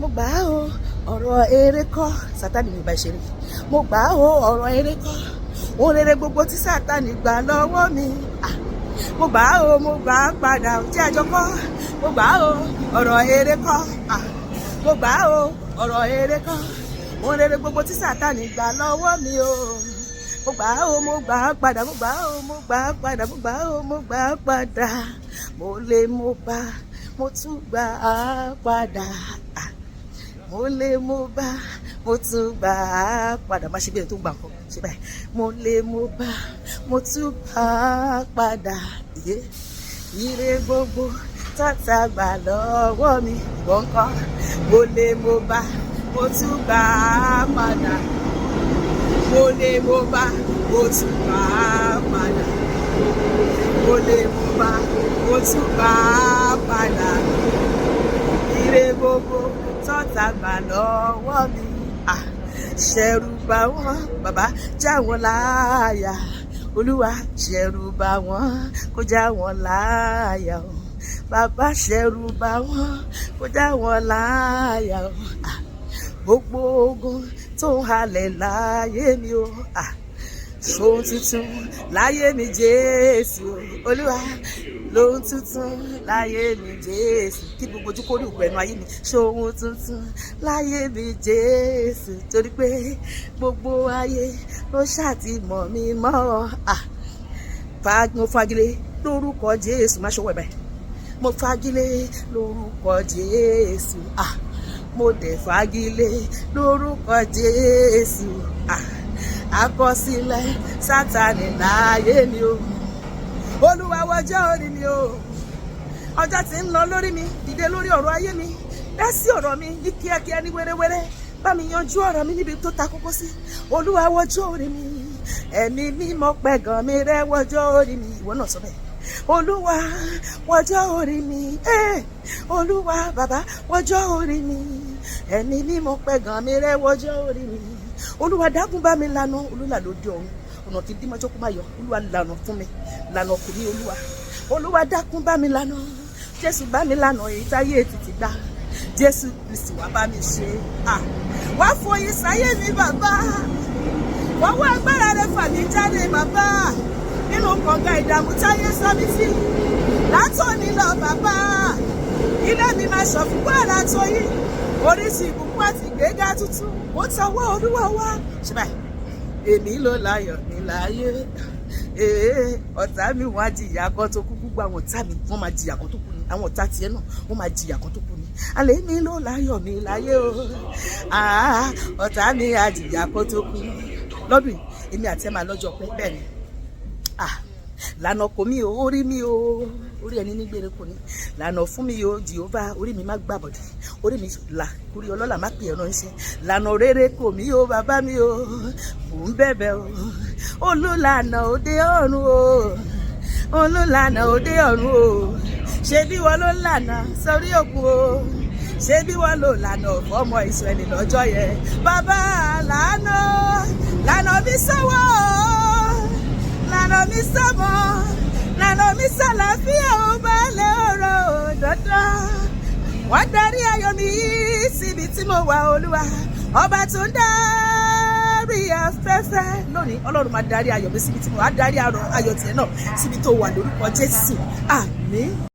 mo gbà á o ọ̀rọ̀ eré kọ́ Sátánì mi bá ṣeré, mo gbà á o ọ̀rọ̀ eré kọ́ ohun rere gbogbo tí Sátánì gbà lọ́wọ́ mi, mo gbà á o mo gbà á padà tí àjọ kọ́, mo gbà á o ọ̀rọ̀ eré kọ́, mo gbà á o ọ̀rọ̀ eré kọ́ ohun rere gbogbo tí Sátánì gbà lọ́wọ́ mi o, mo gbà á o mo gbà á padà, mo gbà á o mo gbà á padà, mo gbà á o mo gbà á padà, mo lè mo bá mo tún gbà á padà, mo lè mo bá mo tún gbà á padà. Má ṣe bí ẹni tó gbà nǹkan ṣe báyìí, mo lè mo bá mo tún gbà á padà, ire gbogbo tọ́ta gbà lọ́wọ́ mi ìwọ ńkọ́, mo lè mo bá mo tún gbà á padà, mo lè mo bá mo tún gbà á padà, mo lè mo bá mo tún gbà á padà, ire gbogbo tọ́ta gbà lọ́wọ́ mi. Ṣẹ̀rù bà wọ́n bàbá, já wọn láyà, Olúwa ṣẹ̀rù bà wọ́n kó já wọn láyà o, bàbá ṣẹ̀rù bà wọ́n kó já wọn láyà o, gbogbo ogun tó ń halẹ̀ láyé mi o, ṣohun tuntun láyé mi Jésù, Olúwa lóhun tuntun láyé mi Jésù, kí gbogbo ojú kórè òkú ẹnu ayé mi, ṣohun tuntun láyé mi Jésù, torí pé gbogbo ayé ló ṣàtìmọ̀ mi mọ́, mo fagilé lórúkọ Jésù, má ṣọwọ́ ẹ̀ báyìí, mo fagilé lórúkọ Jésù, mo dẹ̀ fagilé lórúkọ Jésù, àkọsílẹ̀ Sátánì láyé mi o, Olúwa wọjọ́ orí mi o, ọjọ́ tí ń lọ lórí mi, dìde lórí ọ̀rọ̀ ayé mi, dá sí ọ̀rọ̀ mi ní kíákíá ní wéréwéré, bá mi yanjú ọ̀rọ̀ mi níbi tó ta kókó sí, Olúwa wọjọ́ orí mi, ẹ̀mí mímọ́ pẹ̀gàn mi rẹ́ wọjọ́ orí mi, ìwọ náà sọ bẹ́ẹ̀, Olúwa wọjọ́ orí mi, Olúwa bàbá wọjọ́ orí mi, ẹ̀mí mímọ́ pẹ̀gàn mi rẹ́ wọjọ́ orí mi, Olúwa dákun bá mi lànà, Olúwa ló dé ọ̀run ọ̀nà tí dímọ́jọ́ kó má yọ, Olúwa lànà fún mi, lànà kù ní Olúwa dákun bá mi lànà, Jésù bá mi lànà èyí táyé ètìtì gbà, Jésù Kristi wá bá mi ṣe, wá fòye sáyé mi bàbá, wọ́n wá agbára rẹ̀ fà mí jáde bàbá, nínú kànga ìdààmú táyé sọ mí sí, látòní lọ bàbá, ilé mi máa ṣọ̀fún wàrà tó yí, oríṣi ìbùkún àti ìgbéga tuntun ó tọwọ́ Olúwa wá. Ṣé báyìí èmi ló láyọ̀ ní láyé, ọ̀tá mi wọ́n á jìyà kan tó kú, gbogbo àwọn ọ̀tá mi wọ́n máa jìyà kan tó kú ni, àwọn ọ̀tá tiẹ̀ náà wọ́n máa jìyà kan tó kú ni, àlẹ́ mi ló láyọ̀ ní láyé o, ọ̀tá mi á jìyà kan tó kú lọ́dún yìí, èmi àti ẹ̀ máa lọ́jọ́ pẹ́ bẹ́ẹ̀ ni, lànà kò mí o, orí mi o, orí ẹni nígbèrè kò ní, lànà fún mi o Jèhófà, orí mi má gbàbọ̀dé, orí mi là kúrí ọlọ́lá má pè ẹ̀rọ iṣẹ́, lànà rere kò mí o bàbá mi o, mò ń bẹ̀bẹ̀ o, olùlànà òde ọ̀run o, olùlànà òde ọ̀run o, ṣé bí wọ́n ló lànà sórí òkun o, ṣé bí wọ́n ló lànà fọ́mọ Ísírẹ́lì lọ́jọ́ yẹn, bàbá lànà mi sọ́wọ́ lànà mi sọ́mọ́, lànà mi sàlàfíà ó balẹ̀ ọ̀rọ̀ dandan, wọ́n darí ayọ̀ mi síbi tí mo wà Olúwa, ọba tó ń darí afẹ́fẹ́ lónìí, Ọlọ́run máa darí ayọ̀ mi síbi tí mo wà, á darí ayọ̀ tiẹ̀ náà síbi tó wà lórúkọ Jésù, àmín.